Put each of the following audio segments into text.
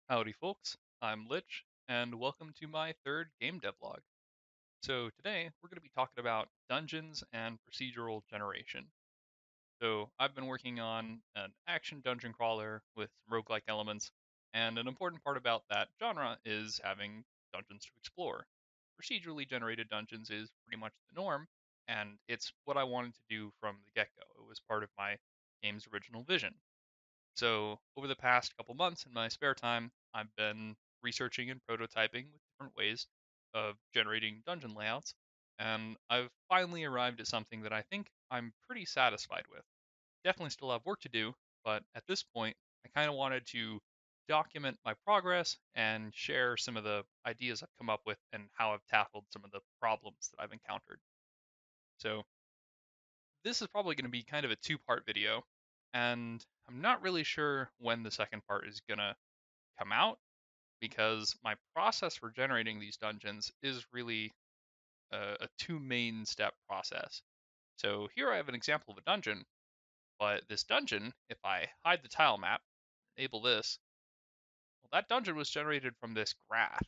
Howdy, folks. I'm Lich, and welcome to my third game devlog. So, today we're going to be talking about dungeons and procedural generation. So, I've been working on an action dungeon crawler with some roguelike elements, and an important part about that genre is having dungeons to explore. Procedurally generated dungeons is pretty much the norm, and it's what I wanted to do from the get go. It was part of my game's original vision. So, over the past couple months in my spare time, I've been researching and prototyping with different ways of generating dungeon layouts, and I've finally arrived at something that I think I'm pretty satisfied with. Definitely still have work to do, but at this point, I kind of wanted to document my progress and share some of the ideas I've come up with and how I've tackled some of the problems that I've encountered. So, this is probably going to be kind of a two-part video, and I'm not really sure when the second part is going to come out because my process for generating these dungeons is really a two main step process. So here I have an example of a dungeon, but this dungeon, if I hide the tile map, enable this, well, that dungeon was generated from this graph.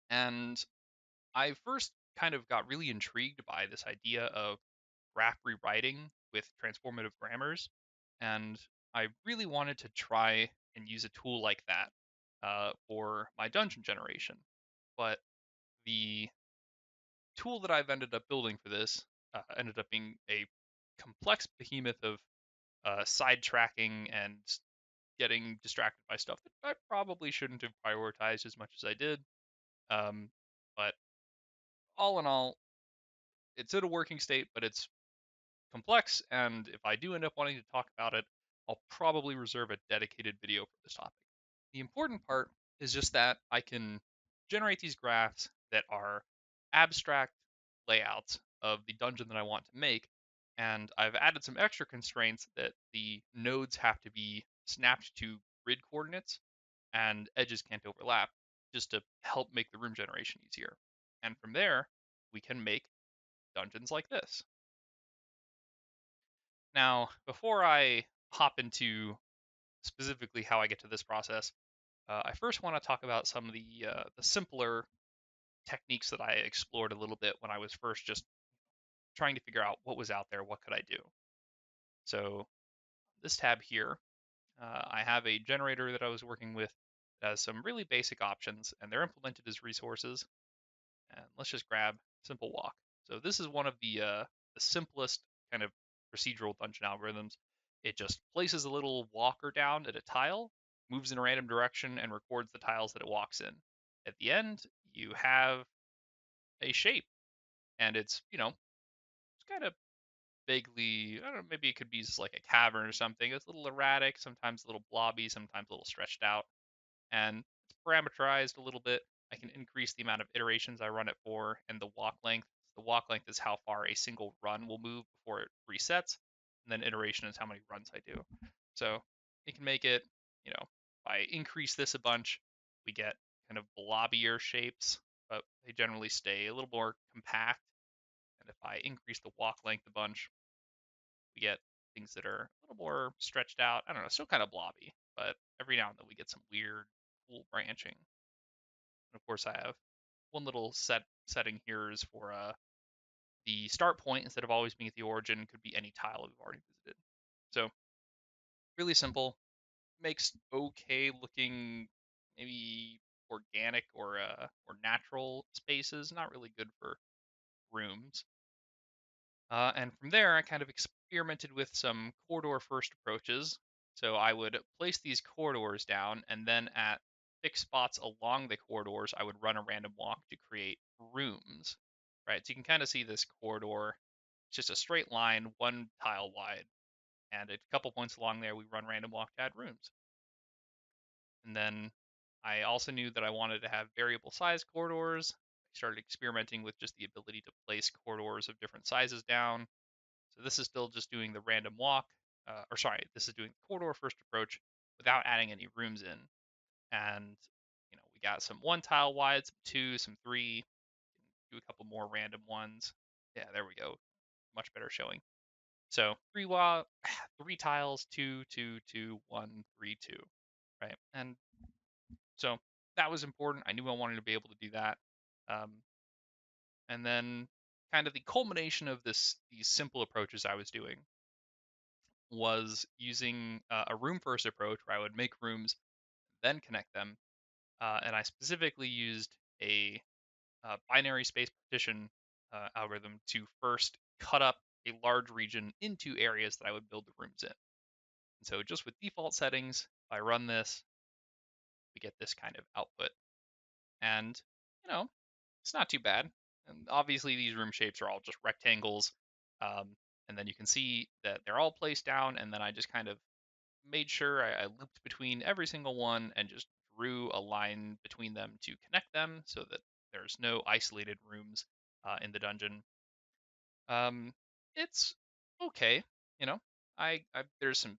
And I first kind of got really intrigued by this idea of graph rewriting with transformative grammars, and I really wanted to try and use a tool like that for my dungeon generation. But the tool that I've ended up building for this ended up being a complex behemoth of sidetracking and getting distracted by stuff that I probably shouldn't have prioritized as much as I did. Um, but all in all, it's in a working state, but it's complex, and if I do end up wanting to talk about it, I'll probably reserve a dedicated video for this topic. The important part is just that I can generate these graphs that are abstract layouts of the dungeon that I want to make, and I've added some extra constraints that the nodes have to be snapped to grid coordinates and edges can't overlap, just to help make the room generation easier. And from there, we can make dungeons like this. Now, before I hop into specifically how I get to this process, I first want to talk about some of the simpler techniques that I explored a little bit when I was first just trying to figure out what was out there, what could I do. So this tab here, I have a generator that I was working with that has some really basic options, and they're implemented as resources. And let's just grab simple walk. So this is one of the simplest kind of procedural dungeon algorithms. It just places a little walker down at a tile, moves in a random direction, and records the tiles that it walks in. At the end, you have a shape, and it's kind of vaguely, I don't know, maybe it could be just like a cavern or something. It's a little erratic, sometimes a little blobby, sometimes a little stretched out, and it's parameterized a little bit. I can increase the amount of iterations I run it for and the walk length. The walk length is how far a single run will move before it resets, and then iteration is how many runs I do. So you can make it, if I increase this a bunch, we get kind of blobbier shapes, but they generally stay a little more compact. And if I increase the walk length a bunch, we get things that are a little more stretched out. I don't know, still kind of blobby, but every now and then we get some weird, cool branching. And of course, I have one little setting here is for the start point instead of always being at the origin could be any tile we've already visited. So really simple, makes okay looking, maybe organic or natural spaces. Not really good for rooms. And from there, I kind of experimented with some corridor first approaches. So I would place these corridors down, and then at fixed spots along the corridors, I would run a random walk to create rooms. Right, so you can kind of see this corridor. It's just a straight line, one tile wide, and at a couple points along there, we run random walk to add rooms. And then I also knew that I wanted to have variable size corridors. I started experimenting with just the ability to place corridors of different sizes down. So this is still just doing the random walk, or sorry, this is doing the corridor first approach without adding any rooms in. And we got some one tile wide, some two, some three. Do a couple more random ones. Yeah, there we go. Much better showing. So three tiles, two, two, two, one, three, two, right? And So that was important. I knew I wanted to be able to do that. Um, and then kind of the culmination of these simple approaches I was doing was using a room first approach where I would make rooms, then connect them. And I specifically used a binary space partition algorithm to first cut up a large region into areas that I would build the rooms in. And so just with default settings, if I run this, we get this kind of output. And, you know, it's not too bad. And obviously these room shapes are all just rectangles. Um, and then you can see that they're all placed down. And then I just kind of made sure I looped between every single one and just drew a line between them to connect them so that there's no isolated rooms in the dungeon. Um, it's okay, you know. I there's some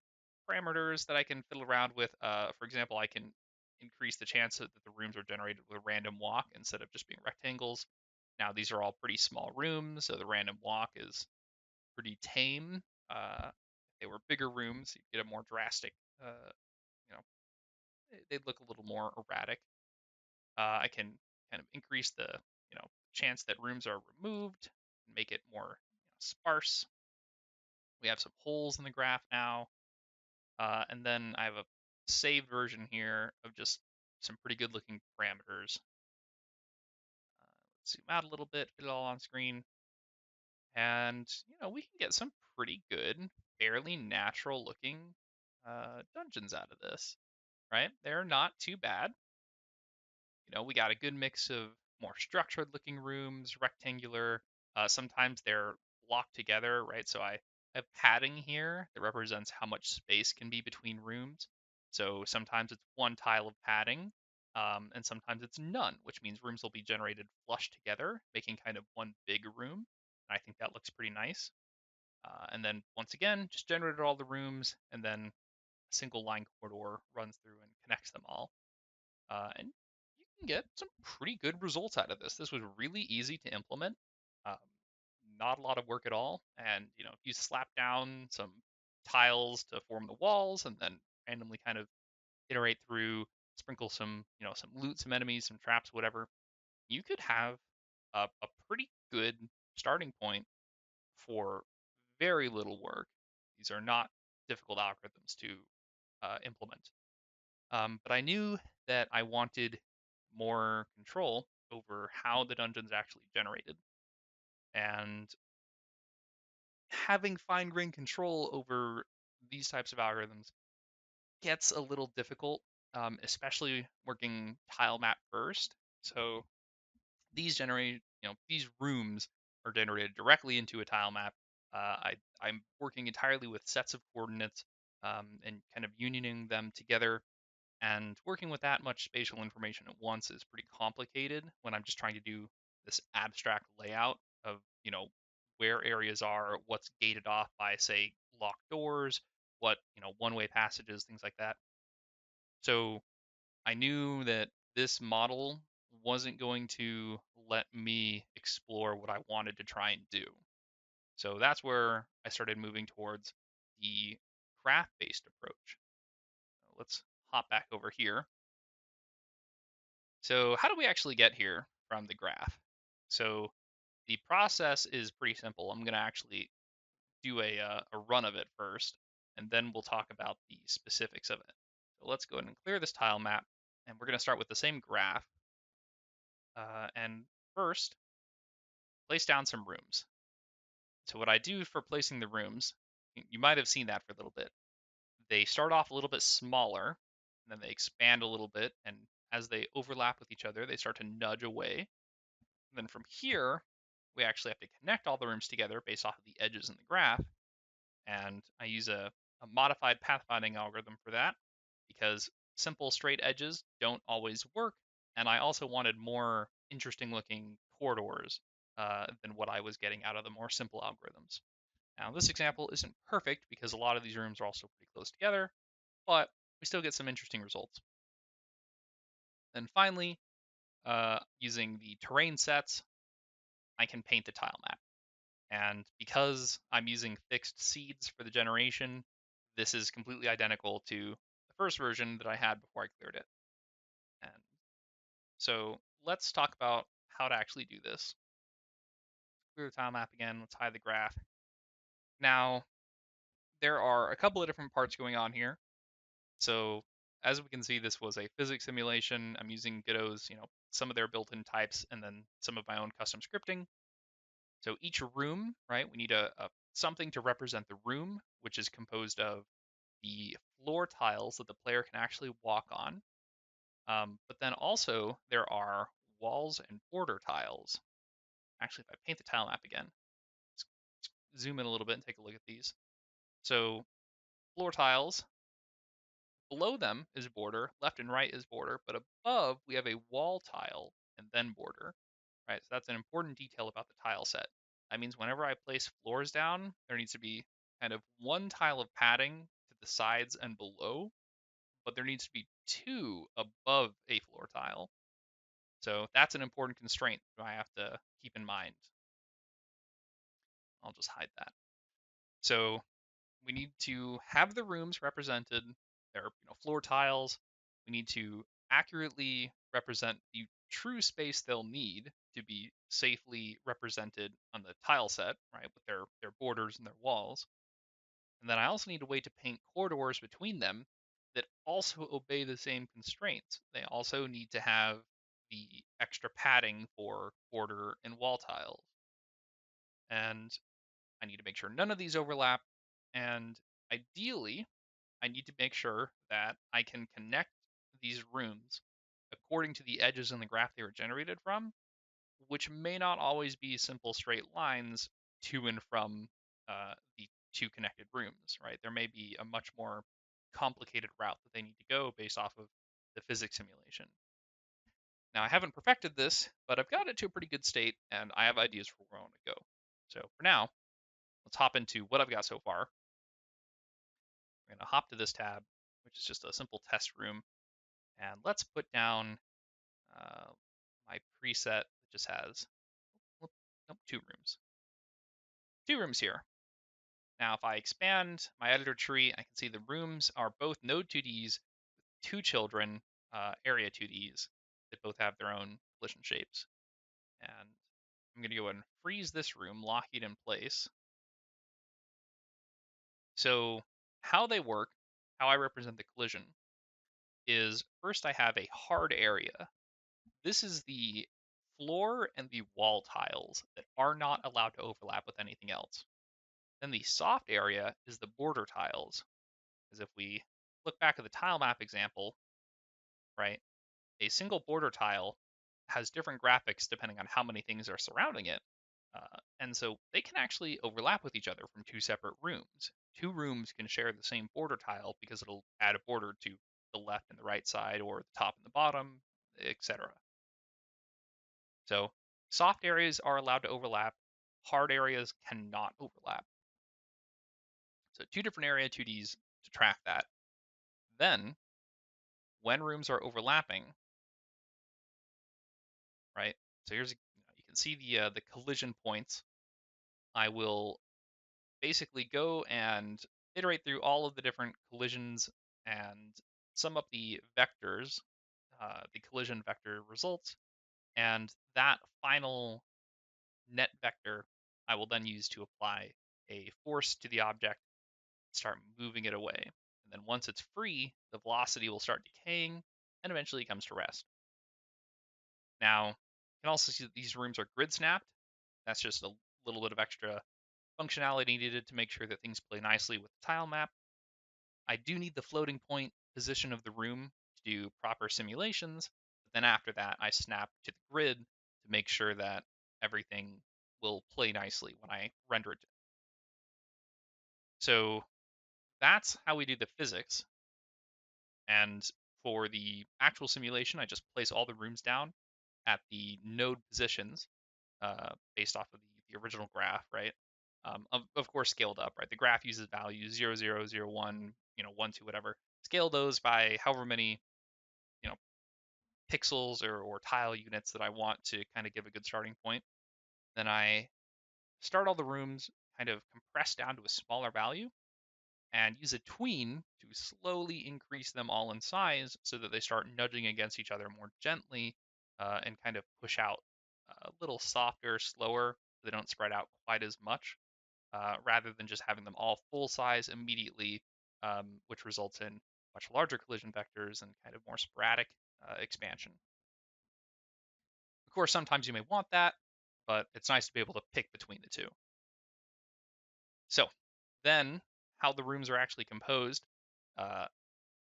parameters that I can fiddle around with. For example, I can increase the chance that the rooms are generated with a random walk instead of just being rectangles. Now these are all pretty small rooms, so the random walk is pretty tame. If they were bigger rooms, you get a more drastic. You know, they'd look a little more erratic. I can kind of increase the chance that rooms are removed, make it more sparse. We have some holes in the graph now, and then I have a saved version here of just some pretty good looking parameters. Let's zoom out a little bit, fit it all on screen, and we can get some pretty good, fairly natural looking dungeons out of this, right? They're not too bad. We got a good mix of more structured looking rooms, rectangular. Sometimes they're blocked together, right? So I have padding here that represents how much space can be between rooms. So sometimes it's one tile of padding, and sometimes it's none, which means rooms will be generated flush together, making kind of one big room. And I think that looks pretty nice. And then once again, just generated all the rooms, and then a single line corridor runs through and connects them all. And you can get some pretty good results out of this. This was really easy to implement, um, not a lot of work at all. And if you slap down some tiles to form the walls, and then randomly kind of iterate through, sprinkle some loot, some enemies, some traps, whatever, you could have a pretty good starting point for very little work. These are not difficult algorithms to implement. But I knew that I wanted more control over how the dungeons actually generated. And having fine grained control over these types of algorithms gets a little difficult, especially working tile map first. So these rooms are generated directly into a tile map. I'm working entirely with sets of coordinates and kind of unioning them together. And working with that much spatial information at once is pretty complicated when I'm just trying to do this abstract layout of, where areas are, what's gated off by, say, locked doors, what, one-way passages, things like that. So I knew that this model wasn't going to let me explore what I wanted to try and do. So that's where I started moving towards the graph-based approach. Let's hop back over here. So how do we actually get here from the graph? So the process is pretty simple. I'm going to actually do a run of it first, and then we'll talk about the specifics of it. So let's go ahead and clear this tile map, and we're going to start with the same graph. And first, place down some rooms. So what I do for placing the rooms, you might have seen that for a little bit. They start off a little bit smaller, and then they expand a little bit, and as they overlap with each other, they start to nudge away. And then from here, we actually have to connect all the rooms together based off of the edges in the graph. And I use a modified pathfinding algorithm for that because simple straight edges don't always work. And I also wanted more interesting looking corridors than what I was getting out of the more simple algorithms. Now, this example isn't perfect because a lot of these rooms are also pretty close together, but we still get some interesting results. And finally, using the terrain sets, I can paint the tile map. And because I'm using fixed seeds for the generation, this is completely identical to the first version that I had before I cleared it. And so let's talk about how to actually do this. Clear the tile map again. Let's hide the graph. Now, there are a couple of different parts going on here. So as we can see, this was a physics simulation. I'm using Godot's, some of their built-in types and then some of my own custom scripting. So each room, right, we need a something to represent the room, which is composed of the floor tiles that the player can actually walk on. But then also there are walls and border tiles. Actually, if I paint the tile map again, let's zoom in a little bit and take a look at these. So floor tiles, below them is border, left and right is border, but above we have a wall tile and then border, right? So that's an important detail about the tile set. That means whenever I place floors down, there needs to be kind of one tile of padding to the sides and below, but there needs to be two above a floor tile. So that's an important constraint that I have to keep in mind. I'll just hide that. So we need to have the rooms represented. They're floor tiles. We need to accurately represent the true space they'll need to be safely represented on the tile set, right, with their borders and their walls. And then I also need a way to paint corridors between them that also obey the same constraints. They also need to have the extra padding for border and wall tiles. And I need to make sure none of these overlap. And ideally, I need to make sure that I can connect these rooms according to the edges in the graph they were generated from, which may not always be simple straight lines to and from the two connected rooms, right? There may be a much more complicated route that they need to go based off of the physics simulation. Now, I haven't perfected this, but I've got it to a pretty good state, and I have ideas for where I want to go. So for now, let's hop into what I've got so far. We're going to hop to this tab, which is just a simple test room, and let's put down my preset that just has two rooms. Two rooms here. Now, if I expand my editor tree, I can see the rooms are both node 2Ds, two children, area 2Ds that both have their own collision shapes. And I'm going to go ahead and freeze this room, lock it in place. So how they work, how I represent the collision, is first I have a hard area. This is the floor and the wall tiles that are not allowed to overlap with anything else. Then the soft area is the border tiles. As if we look back at the tile map example, right, a single border tile has different graphics depending on how many things are surrounding it. And so they can actually overlap with each other from two separate rooms. Two rooms can share the same border tile because it'll add a border to the left and the right side or the top and the bottom, etc. So soft areas are allowed to overlap. Hard areas cannot overlap. So two different area 2Ds to track that. Then when rooms are overlapping, right? So here's you can see the collision points. I will basically go and iterate through all of the different collisions and sum up the vectors, the collision vector results, and that final net vector I will then use to apply a force to the object, start moving it away. And then once it's free, the velocity will start decaying and eventually comes to rest. Now, you can also see that these rooms are grid snapped. That's just a little bit of extra functionality needed to make sure that things play nicely with the tile map. I do need the floating point position of the room to do proper simulations, but then after that, I snap to the grid to make sure that everything will play nicely when I render it. So that's how we do the physics. And for the actual simulation, I just place all the rooms down at the node positions based off of the original graph, right? Of course, scaled up, right? The graph uses values 0, 0, 0, 1, 1, 2, whatever. Scale those by however many, you know, pixels or tile units that I want to kind of give a good starting point. Then I start all the rooms kind of compressed down to a smaller value. and use a tween to slowly increase them all in size so that they start nudging against each other more gently and kind of push out a little softer, slower, so they don't spread out quite as much, rather than just having them all full size immediately, which results in much larger collision vectors and kind of more sporadic expansion. Of course, sometimes you may want that, but it's nice to be able to pick between the two. So, then how the rooms are actually composed. Uh,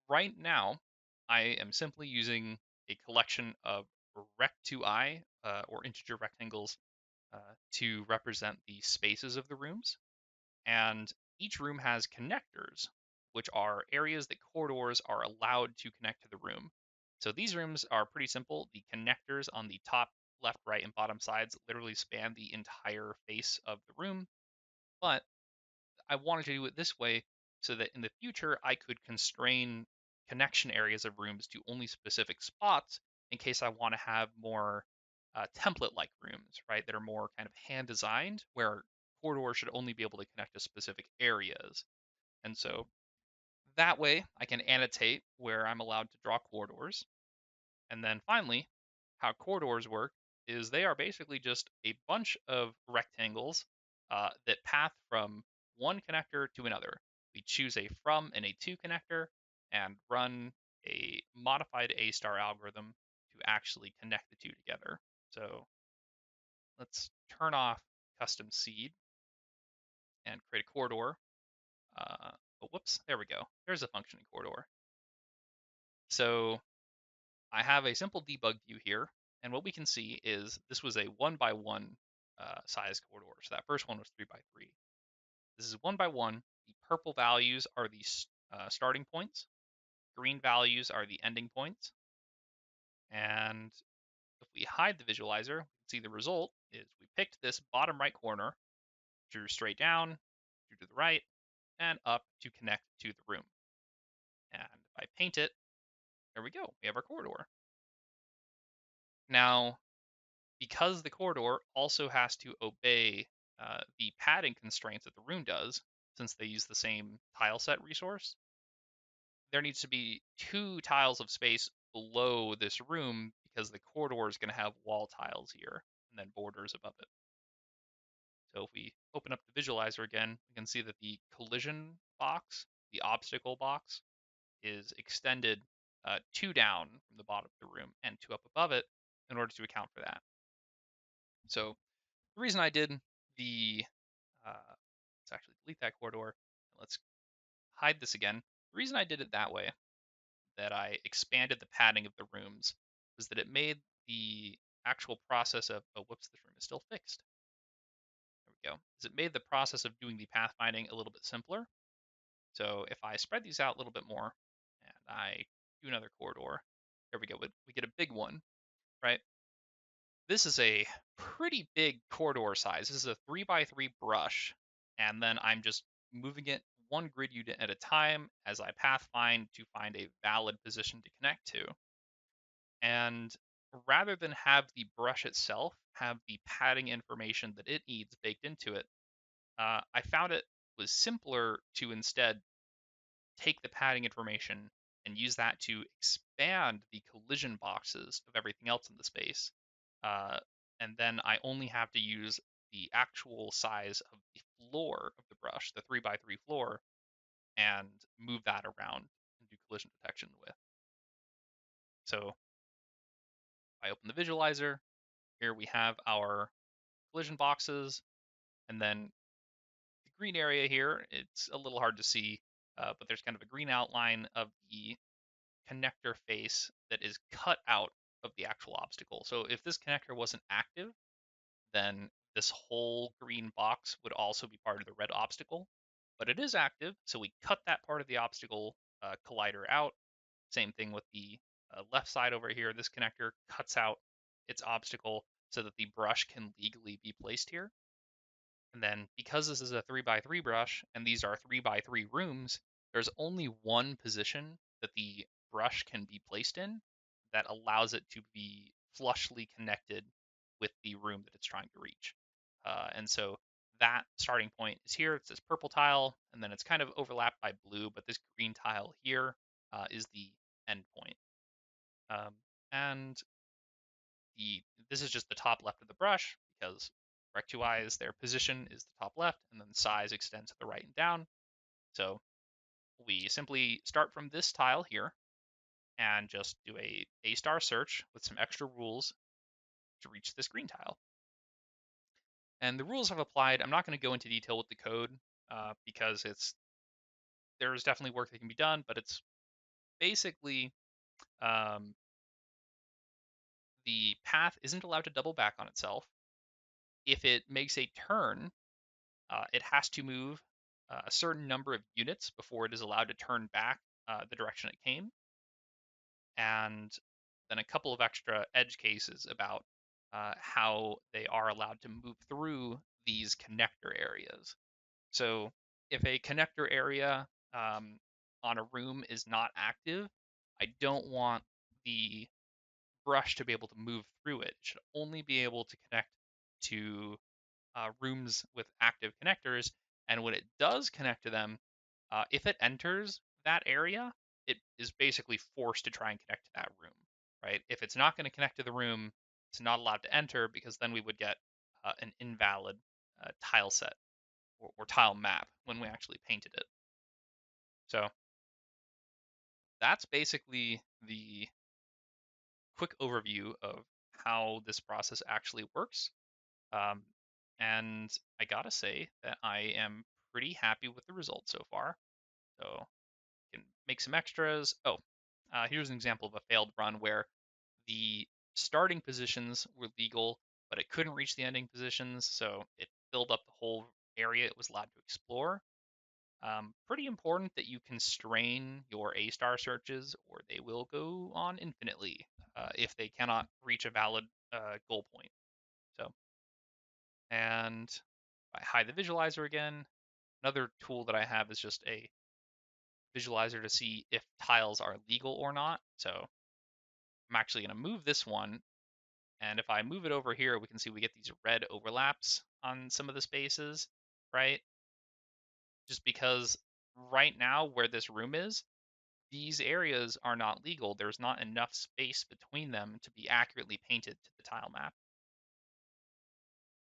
right now, I am simply using a collection of rect2i or integer rectangles to represent the spaces of the rooms. And each room has connectors, which are areas that corridors are allowed to connect to the room. So these rooms are pretty simple. The connectors on the top, left, right, and bottom sides literally span the entire face of the room. But I wanted to do it this way so that in the future I could constrain connection areas of rooms to only specific spots in case I want to have more template-like rooms, right? That are more kind of hand designed, where corridors should only be able to connect to specific areas. And so that way I can annotate where I'm allowed to draw corridors. And then finally, how corridors work is they are basically just a bunch of rectangles that path from one connector to another. We choose a from and a to connector and run a modified A star algorithm to actually connect the two together. So let's turn off custom seed and create a corridor. Oh, whoops, there we go. There's a functioning corridor. So I have a simple debug view here, and what we can see is this was a 1 by 1 size corridor. So that first one was 3 by 3. This is 1 by 1. The purple values are the starting points. Green values are the ending points. And if we hide the visualizer, we can see the result is we picked this bottom right corner, drew straight down, drew to the right, and up to connect to the room. And if I paint it, there we go. We have our corridor. Now, because the corridor also has to obey the padding constraints that the room does, since they use the same tile set resource, there needs to be 2 tiles of space below this room because the corridor is going to have wall tiles here and then borders above it. So if we open up the visualizer again, we can see that the collision box, the obstacle box, is extended 2 down from the bottom of the room and 2 up above it in order to account for that. So the reason I did the, let's actually delete that corridor. Let's hide this again. The reason I did it that way, that I expanded the padding of the rooms, was that it made the actual process of, oh, whoops, this room is still fixed. There we go. Is it made the process of doing the pathfinding a little bit simpler. So if I spread these out a little bit more, and I do another corridor, there we go. We get a big one, right? This is a pretty big corridor size. This is a 3 by 3 brush, and then I'm just moving it one grid unit at a time as I pathfind to find a valid position to connect to. And rather than have the brush itself have the padding information that it needs baked into it, I found it was simpler to instead take the padding information and use that to expand the collision boxes of everything else in the space. Uh, and then I only have to use the actual size of the floor of the brush, the 3 by 3 floor, and move that around and do collision detection with. So I open the visualizer. Here we have our collision boxes, and then the green area here, it's a little hard to see, but there's kind of a green outline of the connector face that is cut out of the actual obstacle. So if this connector wasn't active, then this whole green box would also be part of the red obstacle. But it is active, so we cut that part of the obstacle collider out. Same thing with the left side over here. This connector cuts out its obstacle so that the brush can legally be placed here. And then because this is a 3 by 3 brush and these are 3 by 3 rooms, there's only one position that the brush can be placed in that allows it to be flushly connected with the room that it's trying to reach. And so that starting point is here. It's this purple tile, and then it's kind of overlapped by blue, but this green tile here is the end point. Um, and this is just the top left of the brush because rect 2i's, their position is the top left, and then the size extends to the right and down. So we simply start from this tile here and just do a star search with some extra rules to reach this green tile. And the rules I've applied, I'm not going to go into detail with the code because there's definitely work that can be done, but it's basically um, the path isn't allowed to double back on itself. If it makes a turn, it has to move a certain number of units before it is allowed to turn back the direction it came. And then a couple of extra edge cases about how they are allowed to move through these connector areas. So if a connector area on a room is not active, I don't want the brush to be able to move through it. It should only be able to connect to rooms with active connectors. And when it does connect to them, if it enters that area, it is basically forced to try and connect to that room, right? If it's not going to connect to the room, it's not allowed to enter because then we would get an invalid tile set or tile map when we actually painted it. So that's basically the quick overview of how this process actually works. Um, and I gotta say that I am pretty happy with the results so far. So can make some extras. Oh, here's an example of a failed run where the starting positions were legal, but it couldn't reach the ending positions, so it filled up the whole area it was allowed to explore. Pretty important that you constrain your A star searches, or they will go on infinitely if they cannot reach a valid goal point. So, and I hide the visualizer again. Another tool that I have is just a visualizer to see if tiles are legal or not. So I'm actually going to move this one. And if I move it over here, we can see we get these red overlaps on some of the spaces, right? Just because right now where this room is, these areas are not legal. There's not enough space between them to be accurately painted to the tile map.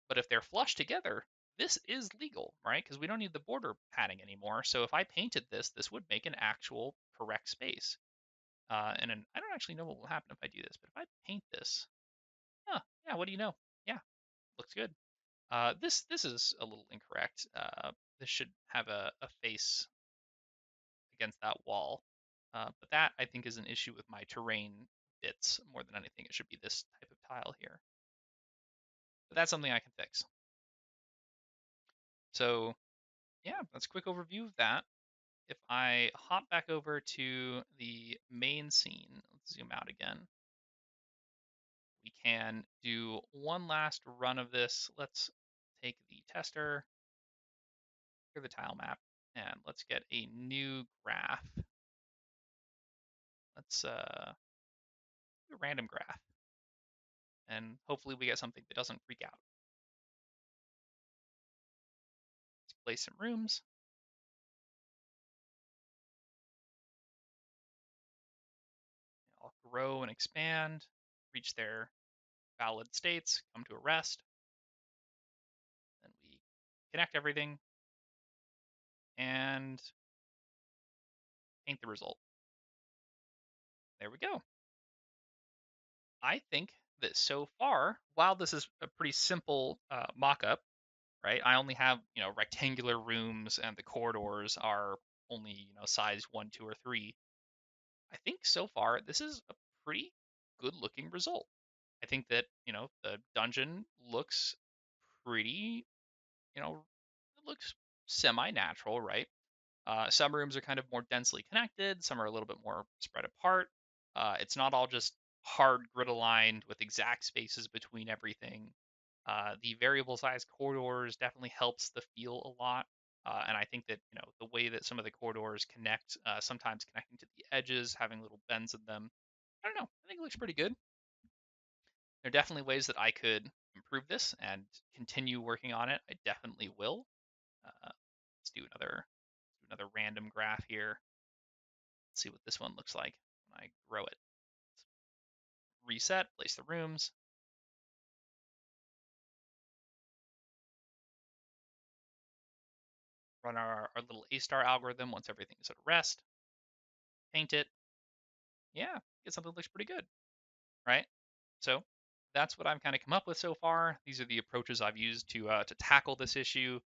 But if they're flush together, this is legal, right? Because we don't need the border padding anymore. So if I painted this, this would make an actual correct space. I don't actually know what will happen if I do this, but if I paint this, yeah, what do you know? Yeah, looks good. This is a little incorrect. This should have a face against that wall. But that I think is an issue with my terrain bits more than anything. It should be this type of tile here. But that's something I can fix. So yeah, that's a quick overview of that. If I hop back over to the main scene, let's zoom out again. We can do one last run of this. Let's take the tester, clear the tile map, and let's get a new graph. Let's do a random graph, and hopefully we get something that doesn't freak out. Let's place some rooms. I'll grow and expand, reach their valid states, come to a rest. Then we connect everything and paint the result. There we go. I think that so far, while this is a pretty simple mock-up, right? I only have, rectangular rooms and the corridors are only, size 1, 2, or 3. I think so far this is a pretty good looking result. I think that, the dungeon looks pretty, it looks semi-natural, right? Some rooms are kind of more densely connected, some are a little bit more spread apart. It's not all just hard grid aligned with exact spaces between everything. The variable size corridors definitely helps the feel a lot. And I think that the way that some of the corridors connect, sometimes connecting to the edges, having little bends in them, I don't know. I think it looks pretty good. There are definitely ways that I could improve this and continue working on it, I definitely will. Let's do another random graph here. Let's see what this one looks like when I grow it. Reset, place the rooms. Run our little A-star algorithm once everything is at rest. Paint it. Yeah, get something that looks pretty good, right? So that's what I've kind of come up with so far. These are the approaches I've used to tackle this issue.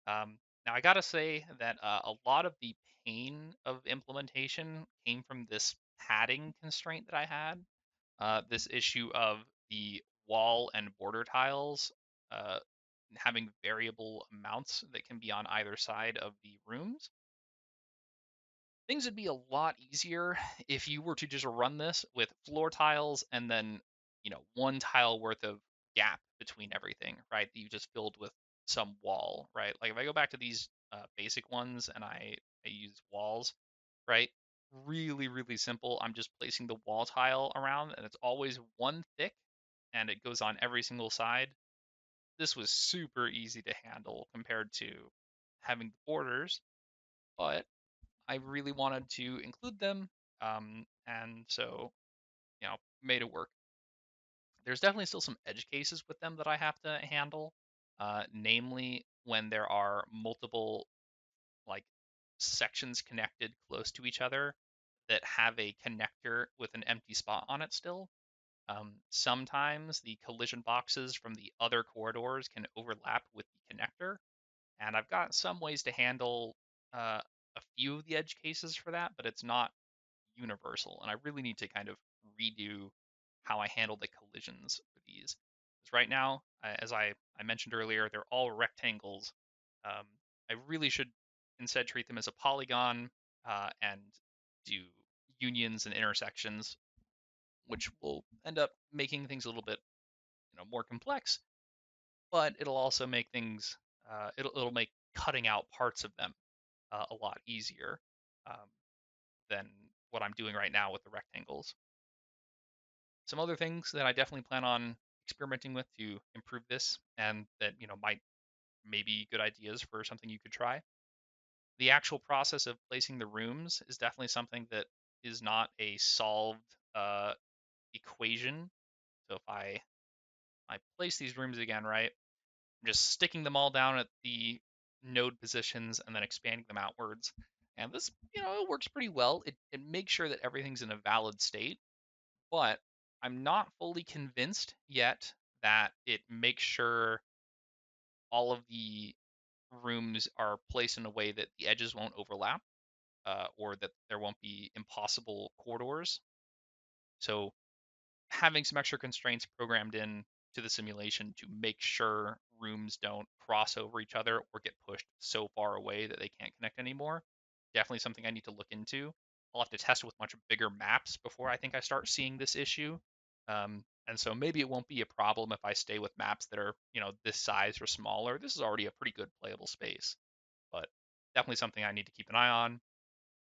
Now I gotta say that a lot of the pain of implementation came from this padding constraint that I had. This issue of the wall and border tiles uh, having variable amounts that can be on either side of the rooms. Things would be a lot easier if you were to just run this with floor tiles and then, one tile worth of gap between everything, right? That you just filled with some wall, right? Like if I go back to these basic ones and I use walls, right? Really, really simple. I'm just placing the wall tile around and it's always one thick and it goes on every single side. This was super easy to handle compared to having the borders, but I really wanted to include them, and so made it work. There's definitely still some edge cases with them that I have to handle, namely when there are multiple like sections connected close to each other that have a connector with an empty spot on it still. Sometimes the collision boxes from the other corridors can overlap with the connector, and I've got some ways to handle a few of the edge cases for that, but it's not universal. And I really need to kind of redo how I handle the collisions for these. Because right now, as I mentioned earlier, they're all rectangles. Um, I really should instead treat them as a polygon and do unions and intersections, which will end up making things a little bit more complex, but it'll also make things it'll make cutting out parts of them a lot easier um, than what I'm doing right now with the rectangles. Some other things that I definitely plan on experimenting with to improve this, and that might maybe good ideas for something you could try. The actual process of placing the rooms is definitely something that is not a solved equation. So if I place these rooms again, right, I'm just sticking them all down at the node positions and then expanding them outwards. And this, it works pretty well. It makes sure that everything's in a valid state, but I'm not fully convinced yet that it makes sure all of the rooms are placed in a way that the edges won't overlap or that there won't be impossible corridors. So having some extra constraints programmed in to the simulation to make sure rooms don't cross over each other or get pushed so far away that they can't connect anymore. Definitely something I need to look into. I'll have to test with much bigger maps before I think I start seeing this issue. And so maybe it won't be a problem if I stay with maps that are, this size or smaller. This is already a pretty good playable space, but definitely something I need to keep an eye on.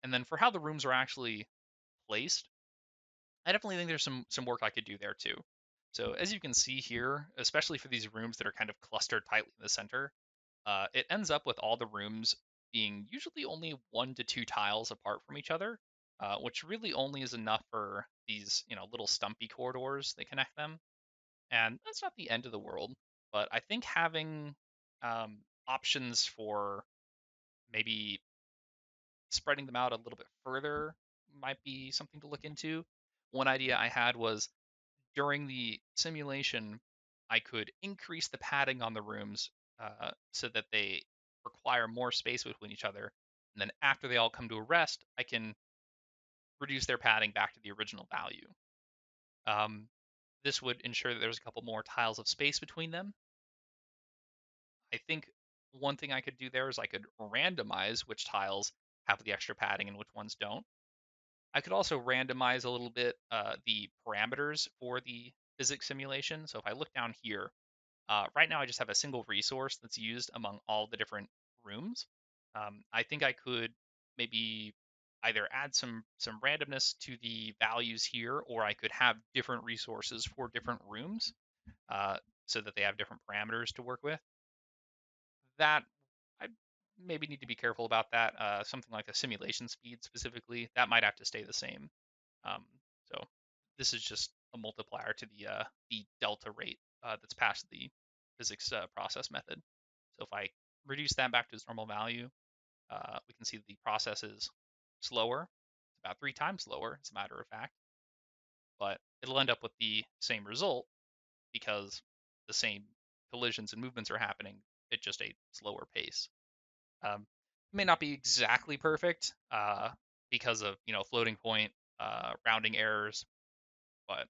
And then for how the rooms are actually placed, I definitely think there's some work I could do there too. So as you can see here, especially for these rooms that are kind of clustered tightly in the center, it ends up with all the rooms being usually only 1 to 2 tiles apart from each other, which really only is enough for these little stumpy corridors that connect them. And that's not the end of the world, but I think having options for maybe spreading them out a little bit further might be something to look into. One idea I had was during the simulation, I could increase the padding on the rooms so that they require more space between each other. And then after they all come to a rest, I can reduce their padding back to the original value. Um, this would ensure that there's a couple more tiles of space between them. I think one thing I could do there is I could randomize which tiles have the extra padding and which ones don't. I could also randomize a little bit the parameters for the physics simulation. So if I look down here, right now I just have a single resource that's used among all the different rooms. I think I could maybe either add some randomness to the values here, or I could have different resources for different rooms. Uh, so that they have different parameters to work with. That I maybe need to be careful about that. Something like the simulation speed specifically, that might have to stay the same. Um, so this is just a multiplier to the delta rate that's past the physics process method. So if I reduce that back to its normal value, we can see the process is slower. It's about 3 times slower, as a matter of fact, but it'll end up with the same result because the same collisions and movements are happening at just a slower pace. May not be exactly perfect because of floating point, rounding errors, but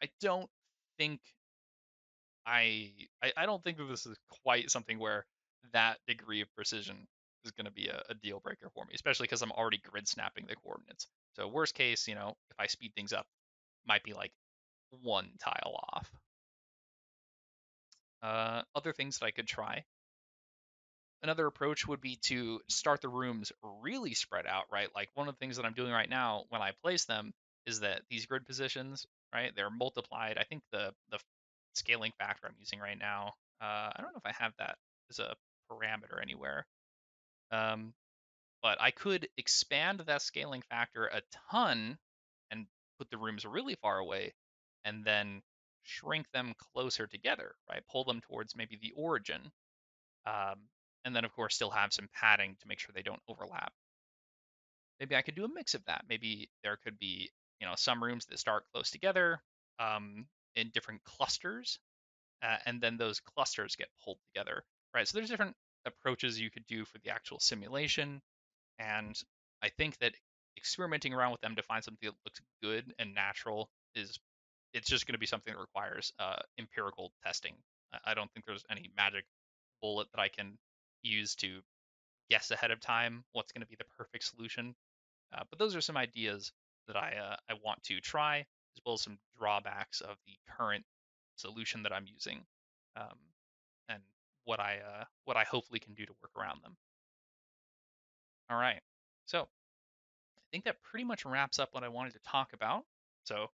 I don't think I don't think that this is quite something where that degree of precision is going to be a deal breaker for me, especially because I'm already grid snapping the coordinates. So worst case, if I speed things up, might be like one tile off. Other things that I could try. Another approach would be to start the rooms really spread out, right? Like one of the things that I'm doing right now when I place them is that these grid positions, right, they're multiplied. I think the scaling factor I'm using right now, I don't know if I have that as a parameter anywhere. Um, but I could expand that scaling factor a ton and put the rooms really far away and then shrink them closer together, right? Pull them towards maybe the origin, um, and then of course still have some padding to make sure they don't overlap. Maybe I could do a mix of that. Maybe there could be some rooms that start close together um, in different clusters, and then those clusters get pulled together, right? So there's different approaches you could do for the actual simulation, and I think that experimenting around with them to find something that looks good and natural is it's just going to be something that requires empirical testing. I don't think there's any magic bullet that I can use to guess ahead of time what's going to be the perfect solution. But those are some ideas that I want to try, as well as some drawbacks of the current solution that I'm using, um, and what I hopefully can do to work around them. All right, so I think that pretty much wraps up what I wanted to talk about. So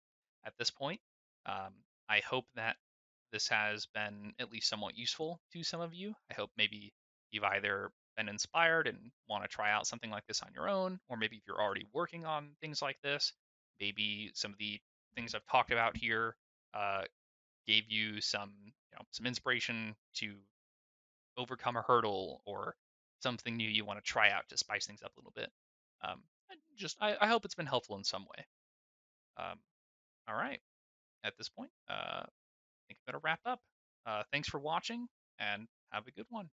at this point, um, I hope that this has been at least somewhat useful to some of you. I hope maybe you've either been inspired and want to try out something like this on your own, or maybe if you're already working on things like this, maybe some of the things I've talked about here uh, gave you some inspiration to overcome a hurdle or something new you want to try out to spice things up a little bit. I hope it's been helpful in some way. Um, all right, at this point, I think I better wrap up. Thanks for watching and have a good one.